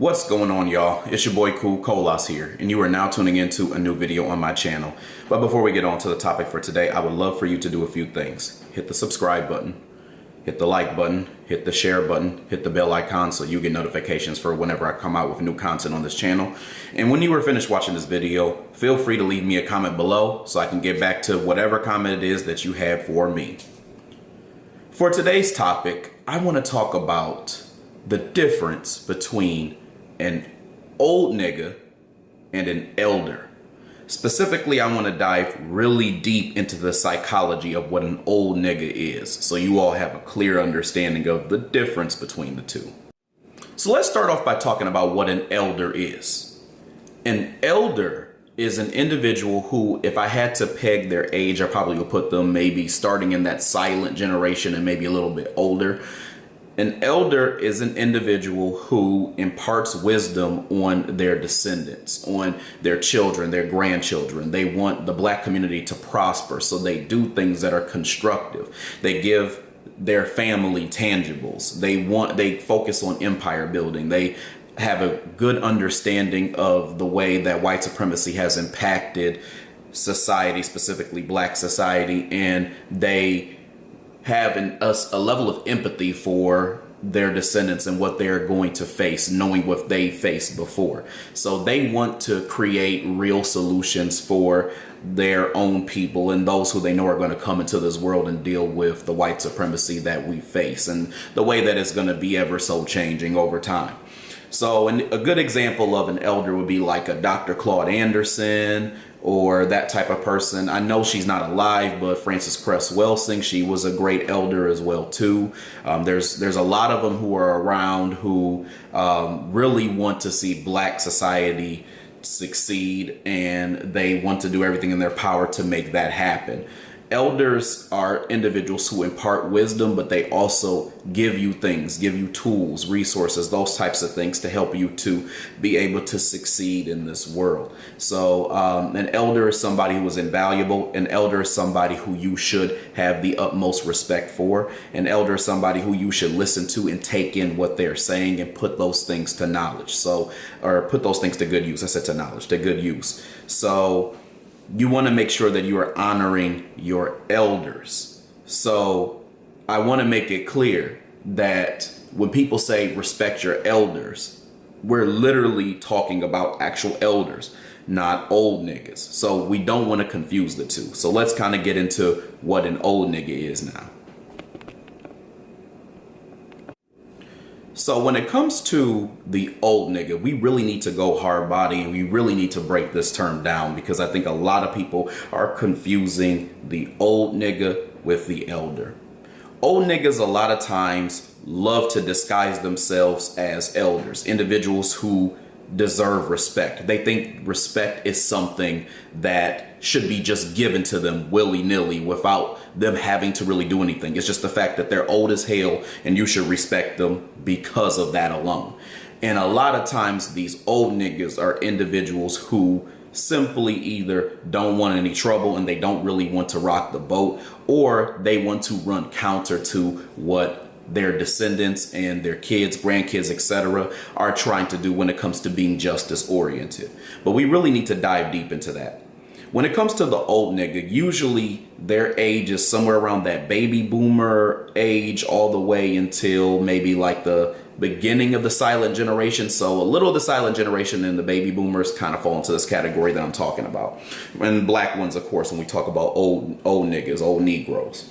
What's going on, y'all? It's your boy Cool Colas here, and you are now tuning into a new video on my channel. But before we get on to the topic for today, I would love for you to do a few things. Hit the subscribe button, hit the like button, hit the share button, hit the bell icon so you get notifications for whenever I come out with new content on this channel. And when you are finished watching this video, feel free to leave me a comment below so I can get back to whatever comment it is that you have for me. For today's topic, I want to talk about the difference between an old nigga and an elder. Specifically, I want to dive really deep into the psychology of what an old nigga is, so you all have a clear understanding of the difference between the two. So let's start off by talking about what an elder is. An elder is an individual who, if I had to peg their age, I probably would put them maybe starting in that silent generation and maybe a little bit older. An elder is an individual who imparts wisdom on their descendants, on their children, their grandchildren. They want the black community to prosper, so they do things that are constructive. They give their family tangibles. They focus on empire building. They have a good understanding of the way that white supremacy has impacted society, specifically black society, and they have a level of empathy for their descendants and what they're going to face, knowing what they faced before. So they want to create real solutions for their own people and those who they know are going to come into this world and deal with the white supremacy that we face and the way that it's going to be ever so changing over time. So a good example of an elder would be like a Dr. Claude Anderson or that type of person. I know she's not alive, but Frances Cress Welsing, she was a great elder as well too. There's a lot of them who are around who really want to see black society succeed, and they want to do everything in their power to make that happen. Elders are individuals who impart wisdom, but they also give you things, give you tools, resources, those types of things to help you to be able to succeed in this world. So an elder is somebody who is invaluable. An elder is somebody who you should have the utmost respect for. An elder is somebody who you should listen to and take in what they're saying and put those things to knowledge. Or put those things to good use. I said to knowledge, to good use. So you want to make sure that you are honoring your elders. So I want to make it clear that when people say respect your elders, we're literally talking about actual elders, not old niggas. So we don't want to confuse the two. So let's kind of get into what an old nigga is now. So when it comes to the old nigga, we really need to go hard body, and we really need to break this term down, because I think a lot of people are confusing the old nigga with the elder. Old niggas a lot of times love to disguise themselves as elders, individuals who deserve respect. They think respect is something that should be just given to them willy-nilly without them having to really do anything. It's just the fact that they're old as hell and you should respect them because of that alone. And a lot of times these old niggas are individuals who simply either don't want any trouble and they don't really want to rock the boat, or they want to run counter to what their descendants and their kids, grandkids, etc. are trying to do when it comes to being justice oriented. But we really need to dive deep into that. When it comes to the old nigga, usually their age is somewhere around that baby boomer age all the way until maybe like the beginning of the silent generation. So a little of the silent generation and the baby boomers kind of fall into this category that I'm talking about. And black ones, of course, when we talk about old niggas, old Negroes.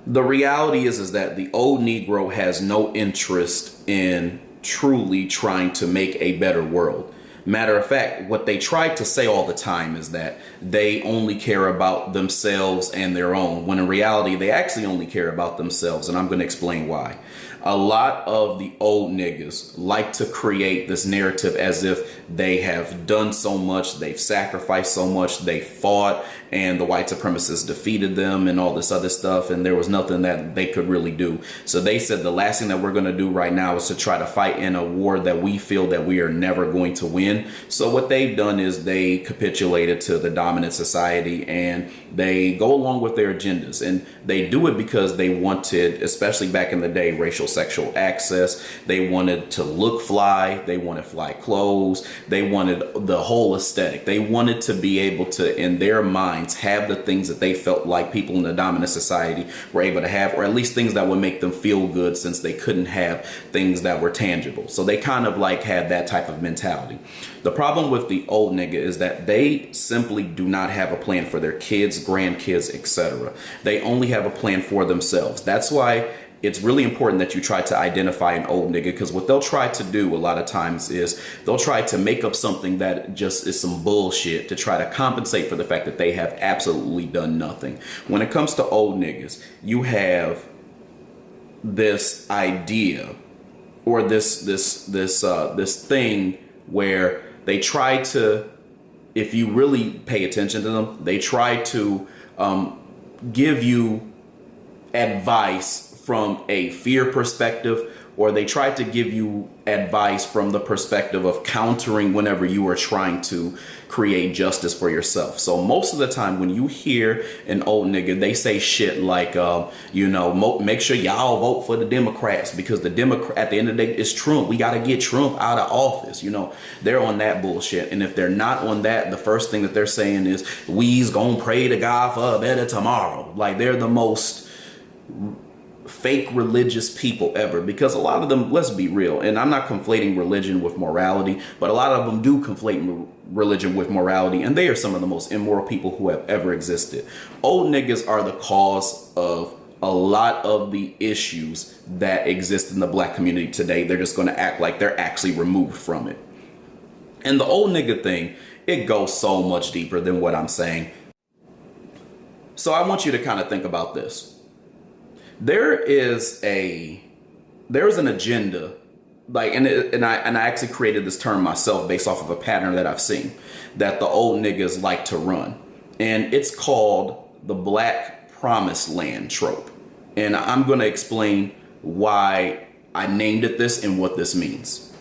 The reality is that the old Negro has no interest in truly trying to make a better world. Matter of fact, what they try to say all the time is that they only care about themselves and their own, when in reality, they actually only care about themselves. And I'm going to explain why. A lot of the old niggas like to create this narrative as if they have done so much, they've sacrificed so much, they fought, and the white supremacists defeated them and all this other stuff, and there was nothing that they could really do. So they said the last thing that we're going to do right now is to try to fight in a war that we feel that we are never going to win. So what they've done is they capitulated to the dominant society and they go along with their agendas, and they do it because they wanted, especially back in the day, racial sexual access. They wanted to look fly. They wanted fly clothes. They wanted the whole aesthetic. They wanted to be able to, in their minds, have the things that they felt like people in the dominant society were able to have, or at least things that would make them feel good, since they couldn't have things that were tangible. So they kind of like had that type of mentality. The problem with the old nigga is that they simply do not have a plan for their kids, grandkids, etc. They only have a plan for themselves. That's why it's really important that you try to identify an old nigga, because what they'll try to do a lot of times is they'll try to make up something that just is some bullshit to try to compensate for the fact that they have absolutely done nothing. When it comes to old niggas, you have this idea or this thing where they try to, if you really pay attention to them, they try to give you advice from a fear perspective, or they try to give you advice from the perspective of countering whenever you are trying to create justice for yourself. So most of the time when you hear an old nigga, they say shit like, make sure y'all vote for the Democrats, because at the end of the day, it's Trump. We got to get Trump out of office. They're on that bullshit. And if they're not on that, the first thing that they're saying is, we's gonna pray to God for a better tomorrow. Like, they're the most fake religious people ever, because a lot of them, let's be real, and I'm not conflating religion with morality, but a lot of them do conflate religion with morality, and they are some of the most immoral people who have ever existed. Old niggas are the cause of a lot of the issues that exist in the black community today. They're just going to act like they're actually removed from it. And the old nigga thing, it goes so much deeper than what I'm saying. So I want you to kind of think about this. There is an agenda, like, and I actually created this term myself based off of a pattern that I've seen that the old niggas like to run, and it's called the Black Promised Land trope. And I'm going to explain why I named it this and what this means.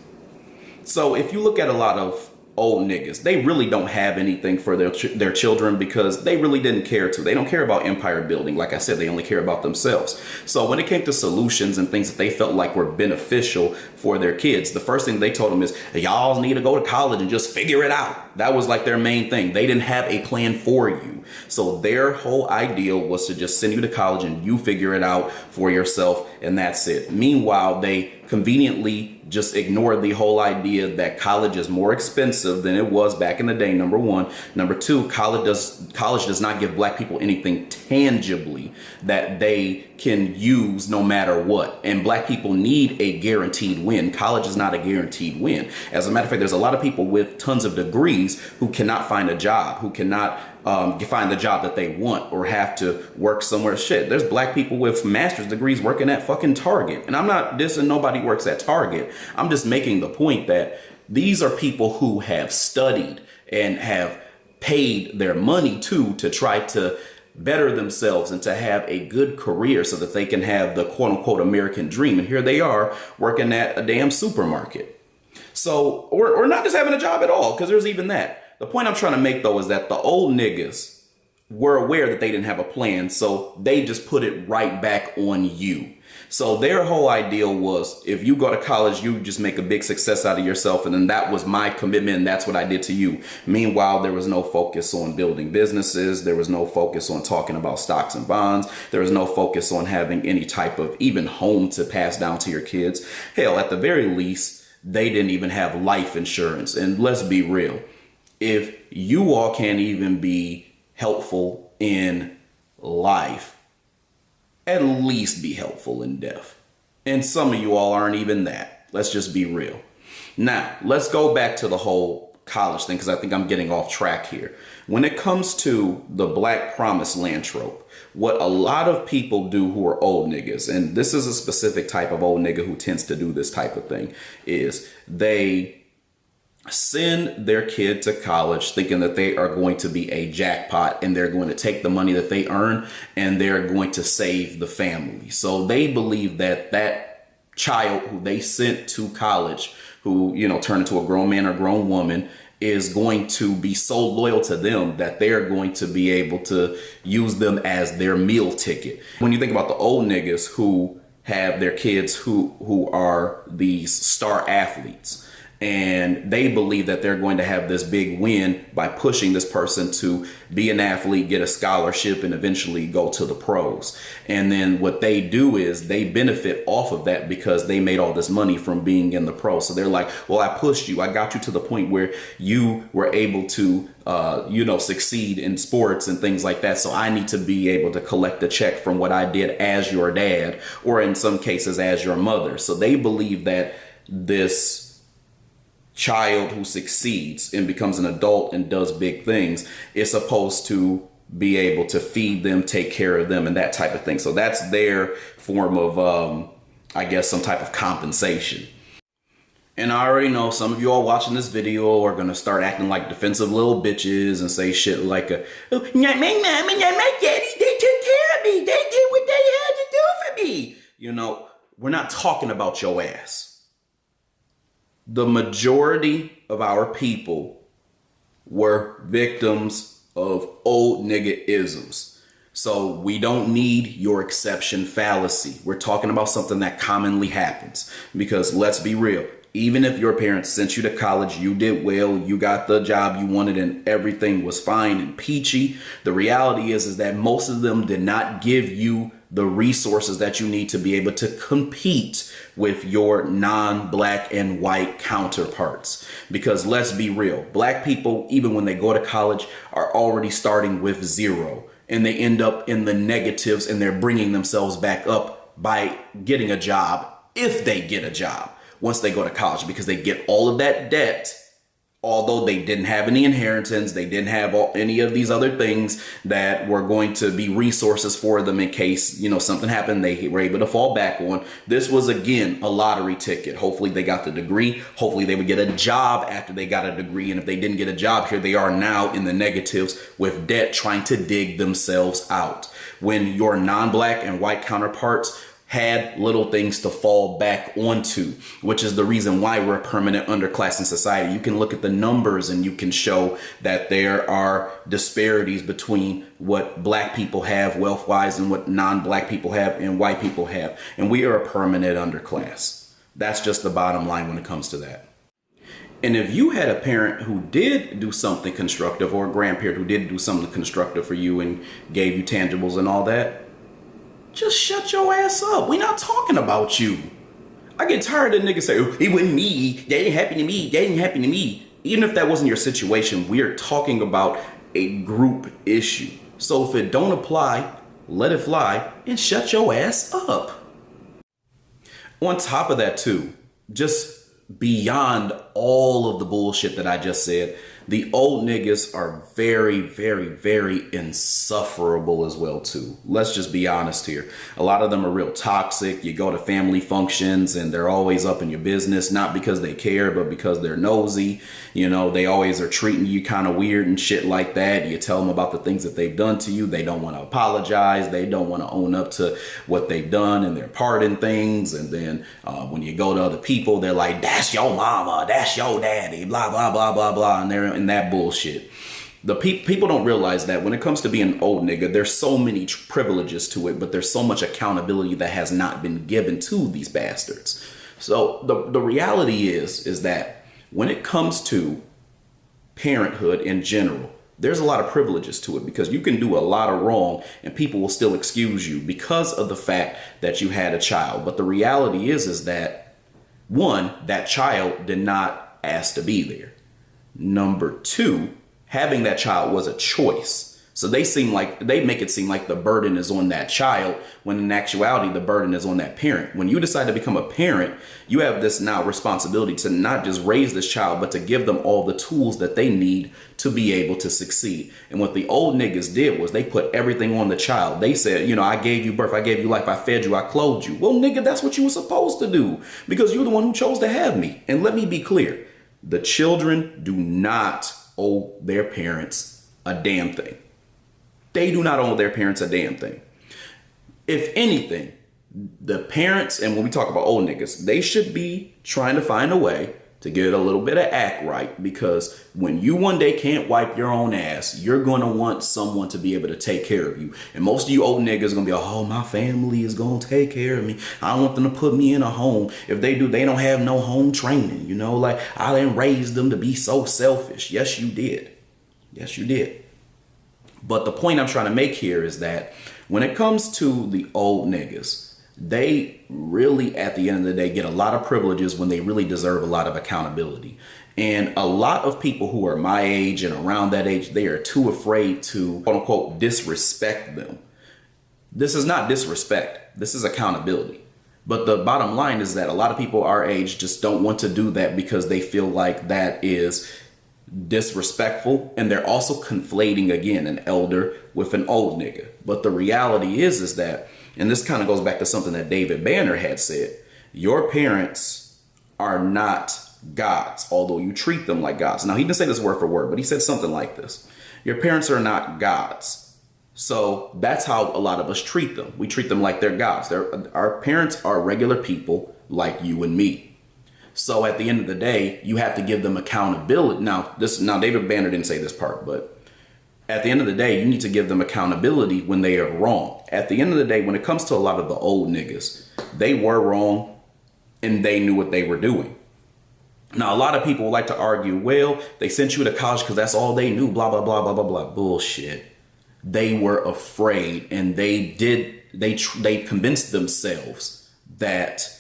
So if you look at a lot of old niggas, they really don't have anything for their children, because they really didn't care to. They don't care about empire building. Like I said, they only care about themselves. So when it came to solutions and things that they felt like were beneficial for their kids, the first thing they told them is, y'all need to go to college and just figure it out. That was like their main thing. They didn't have a plan for you. So their whole ideal was to just send you to college and you figure it out for yourself, and that's it. Meanwhile, they conveniently just ignored the whole idea that college is more expensive than it was back in the day, number one. Number two, college does not give black people anything tangibly that they can use no matter what. And black people need a guaranteed win. College is not a guaranteed win. As a matter of fact, there's a lot of people with tons of degrees who cannot find a job, who cannot find the job that they want, or have to work somewhere. Shit, there's black people with master's degrees working at fucking Target. And I'm not dissing nobody works at Target. I'm just making the point that these are people who have studied and have paid their money to try to better themselves and to have a good career so that they can have the quote unquote American dream. And here they are working at a damn supermarket. So, or not just having a job at all, because there's even that. The point I'm trying to make, though, is that the old niggas were aware that they didn't have a plan, so they just put it right back on you. So their whole ideal was, if you go to college, you just make a big success out of yourself, and then that was my commitment, and that's what I did to you. Meanwhile, there was no focus on building businesses. There was no focus on talking about stocks and bonds. There was no focus on having any type of even home to pass down to your kids. Hell, at the very least, they didn't even have life insurance. And let's be real. If you all can't even be helpful in life, at least be helpful in death. And some of you all aren't even that. Let's just be real. Now, let's go back to the whole college thing, because I think I'm getting off track here. When it comes to the Black Promised Land trope, what a lot of people do who are old niggas, and this is a specific type of old nigga who tends to do this type of thing, is they send their kid to college thinking that they are going to be a jackpot, and they're going to take the money that they earn and they're going to save the family. So they believe that that child who they sent to college, who, turned into a grown man or grown woman, is going to be so loyal to them that they're going to be able to use them as their meal ticket. When you think about the old niggas who have their kids who are these star athletes. And they believe that they're going to have this big win by pushing this person to be an athlete, get a scholarship, and eventually go to the pros. And then what they do is they benefit off of that because they made all this money from being in the pros. So they're like, well, I pushed you. I got you to the point where you were able to, succeed in sports and things like that. So I need to be able to collect a check from what I did as your dad, or in some cases as your mother. So they believe that this child who succeeds and becomes an adult and does big things is supposed to be able to feed them, take care of them, and that type of thing. So that's their form of, some type of compensation. And I already know some of you all watching this video are going to start acting like defensive little bitches and say shit like, my mom and my daddy, they took care of me. They did what they had to do for me. We're not talking about your ass. The majority of our people were victims of old nigga isms. So we don't need your exception fallacy. We're talking about something that commonly happens. Because let's be real, even if your parents sent you to college, you did well, you got the job you wanted, and everything was fine and peachy, the reality is that most of them did not give you the resources that you need to be able to compete with your non-black and white counterparts. Because let's be real, black people, even when they go to college, are already starting with zero, and they end up in the negatives, and they're bringing themselves back up by getting a job, if they get a job once they go to college, because they get all of that debt. Although they didn't have any inheritance, they didn't have any of these other things that were going to be resources for them in case, something happened, they were able to fall back on. This was, again, a lottery ticket. Hopefully they got the degree. Hopefully they would get a job after they got a degree. And if they didn't get a job, here they are now in the negatives with debt, trying to dig themselves out. When your non-black and white counterparts had little things to fall back onto, which is the reason why we're a permanent underclass in society. You can look at the numbers and you can show that there are disparities between what black people have wealth-wise and what non-black people have and white people have. And we are a permanent underclass. That's just the bottom line when it comes to that. And if you had a parent who did do something constructive, or a grandparent who did do something constructive for you and gave you tangibles and all that, just shut your ass up. We're not talking about you. I get tired of niggas say, oh, it wasn't me. That didn't happen to me. That didn't happen to me. Even if that wasn't your situation, we're talking about a group issue. So if it don't apply, let it fly and shut your ass up. On top of that too, just beyond all of the bullshit that I just said, the old niggas are very, very, very insufferable as well too. Let's just be honest here. A lot of them are real toxic. You go to family functions and they're always up in your business, not because they care, but because they're nosy. They always are treating you kind of weird and shit like that. You tell them about the things that they've done to you. They don't want to apologize. They don't want to own up to what they've done and their part in things. And then when you go to other people, they're like, that's your mama, that's your daddy, blah, blah, blah, blah, blah. And they're in that bullshit. The people don't realize that when it comes to being an old nigga, there's so many privileges to it, but there's so much accountability that has not been given to these bastards. So the reality is that when it comes to parenthood in general, there's a lot of privileges to it, because you can do a lot of wrong and people will still excuse you because of the fact that you had a child. But the reality is that, one, that child did not ask to be there. Number two, having that child was a choice. So they make it seem like the burden is on that child, when in actuality, the burden is on that parent. When you decide to become a parent, you have this now responsibility to not just raise this child, but to give them all the tools that they need to be able to succeed. And what the old niggas did was they put everything on the child. They said, I gave you birth, I gave you life, I fed you, I clothed you. Well, nigga, that's what you were supposed to do, because you're the one who chose to have me. And let me be clear, the children do not owe their parents a damn thing. They do not owe their parents a damn thing. If anything, the parents, and when we talk about old niggas, they should be trying to find a way to get a little bit of act right, because when you one day can't wipe your own ass, you're going to want someone to be able to take care of you. And most of you old niggas going to be, oh, my family is going to take care of me. I don't want them to put me in a home. If they do, they don't have no home training. You know, like, I didn't raise them to be so selfish. Yes, you did. Yes, you did. But the point I'm trying to make here is that when it comes to the old niggas, they really, at the end of the day, get a lot of privileges when they really deserve a lot of accountability. And a lot of people who are my age and around that age, they are too afraid to, quote unquote, disrespect them. This is not disrespect. This is accountability. But the bottom line is that a lot of people our age just don't want to do that because they feel like that is disrespectful, and they're also conflating again an elder with an old nigga. But the reality is that, and this kind of goes back to something that David Banner had said, your parents are not gods, although you treat them like gods. Now, he didn't say this word for word, but he said something like this: your parents are not gods. So that's how a lot of us treat them. We treat them like they're gods. Our parents are regular people like you and me. So at the end of the day, you have to give them accountability. Now, David Banner didn't say this part, but at the end of the day, you need to give them accountability when they are wrong. At the end of the day, when it comes to a lot of the old niggas, they were wrong and they knew what they were doing. Now, a lot of people like to argue, well, they sent you to college because that's all they knew, blah, blah, blah, blah, blah, blah. Bullshit. They were afraid, and they convinced themselves that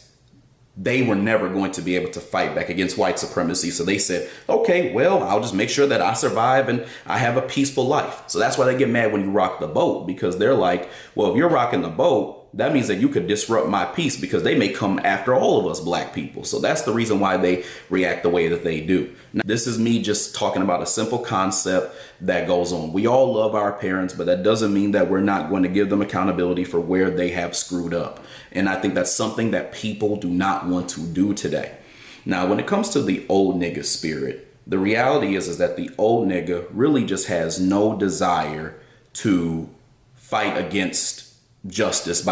they were never going to be able to fight back against white supremacy. So they said, okay, well, I'll just make sure that I survive and I have a peaceful life. So that's why they get mad when you rock the boat, because they're like, well, if you're rocking the boat, that means that you could disrupt my peace, because they may come after all of us black people. So that's the reason why they react the way that they do. Now, this is me just talking about a simple concept that goes on. We all love our parents, but that doesn't mean that we're not going to give them accountability for where they have screwed up. And I think that's something that people do not want to do today. Now, when it comes to the old nigga spirit, the reality is that the old nigga really just has no desire to fight against justice.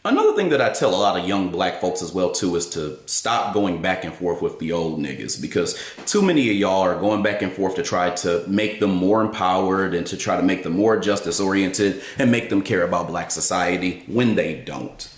Another thing that I tell a lot of young black folks as well too is to stop going back and forth with the old niggas, because too many of y'all are going back and forth to try to make them more empowered and to try to make them more justice oriented and make them care about black society when they don't.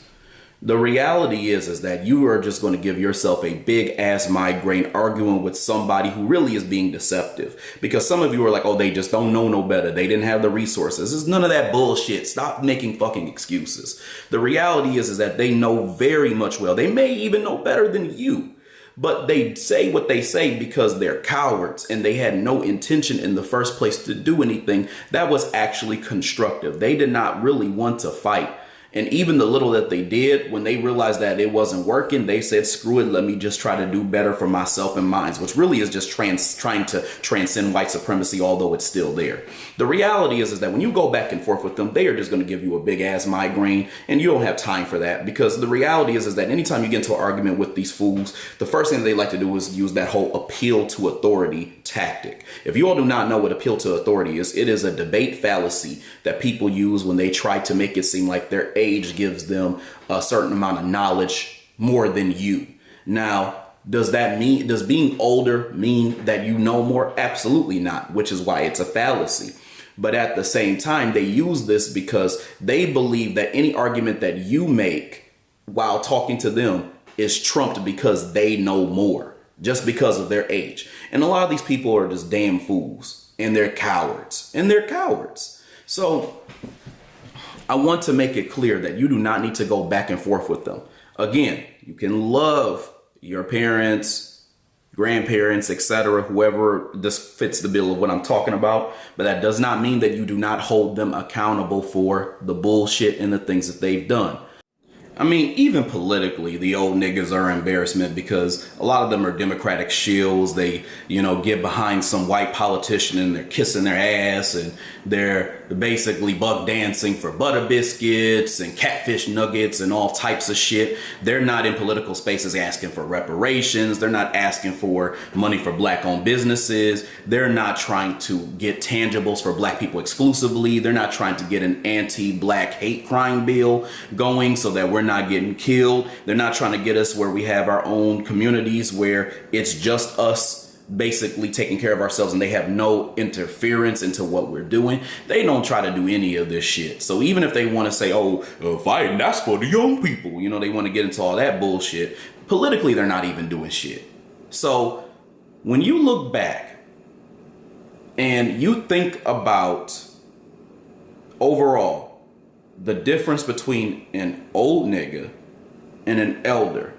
The reality is that you are just going to give yourself a big ass migraine arguing with somebody who really is being deceptive. Because some of you are like, oh, they just don't know no better. They didn't have the resources. It's none of that bullshit. Stop making fucking excuses. The reality is that they know very much well. They may even know better than you. But they say what they say because they're cowards, and they had no intention in the first place to do anything that was actually constructive. They did not really want to fight. And even the little that they did, when they realized that it wasn't working, they said, screw it, let me just try to do better for myself and mine, which really is just trying to transcend white supremacy, although it's still there. The reality is that when you go back and forth with them, they are just going to give you a big ass migraine, and you don't have time for that, because the reality is that anytime you get into an argument with these fools, the first thing they like to do is use that whole appeal to authority tactic. If you all do not know what appeal to authority is, it is a debate fallacy that people use when they try to make it seem like their age gives them a certain amount of knowledge more than you. Now, does being older mean that you know more? Absolutely not, which is why it's a fallacy. But at the same time, they use this because they believe that any argument that you make while talking to them is trumped because they know more, just because of their age. And a lot of these people are just damn fools, and they're cowards, So I want to make it clear that you do not need to go back and forth with them. Again, you can love your parents, grandparents, etc., whoever this fits the bill of what I'm talking about, but that does not mean that you do not hold them accountable for the bullshit and the things that they've done. I mean, even politically, the old niggas are an embarrassment, because a lot of them are Democratic shills. They, get behind some white politician and they're kissing their ass, and they're basically buck dancing for butter biscuits and catfish nuggets and all types of shit. They're not in political spaces asking for reparations. They're not asking for money for black owned businesses. They're not trying to get tangibles for black people exclusively. They're not trying to get an anti-black hate crime bill going so that we're not getting killed. They're not trying to get us where we have our own communities where it's just us basically taking care of ourselves and they have no interference into what we're doing. They don't try to do any of this shit. So even if they want to say, oh, fighting, that's for the young people, you know, they want to get into all that bullshit. Politically, they're not even doing shit. So when you look back and you think about overall the difference between an old nigga and an elder,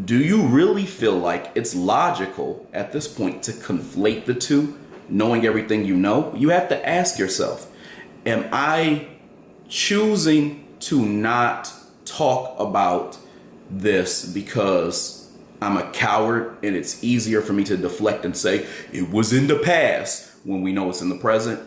do you really feel like it's logical at this point to conflate the two, knowing everything you know? You have to ask yourself, am I choosing to not talk about this because I'm a coward and it's easier for me to deflect and say it was in the past when we know it's in the present?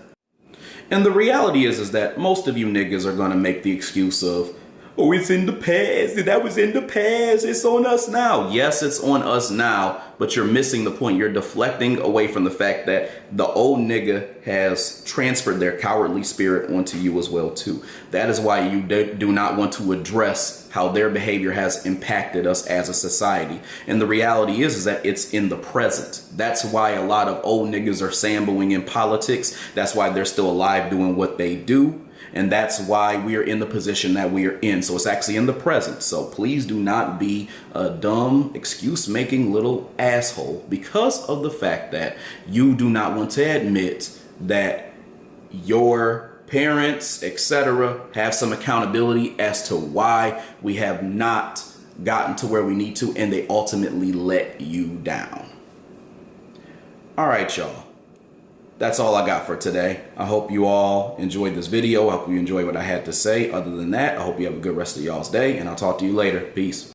And the reality is that most of you niggas are going to make the excuse of, oh, it's in the past, that was in the past, it's on us now. Yes, it's on us now, but you're missing the point. You're deflecting away from the fact that the old nigga has transferred their cowardly spirit onto you as well too. That is why you do not want to address how their behavior has impacted us as a society. And the reality is that it's in the present. That's why a lot of old niggas are samboing in politics. That's why they're still alive doing what they do. And that's why we are in the position that we are in. So it's actually in the present. So please do not be a dumb, excuse-making little asshole because of the fact that you do not want to admit that your parents, etc., have some accountability as to why we have not gotten to where we need to, and they ultimately let you down. All right, y'all. That's all I got for today. I hope you all enjoyed this video. I hope you enjoyed what I had to say. Other than that, I hope you have a good rest of y'all's day, and I'll talk to you later. Peace.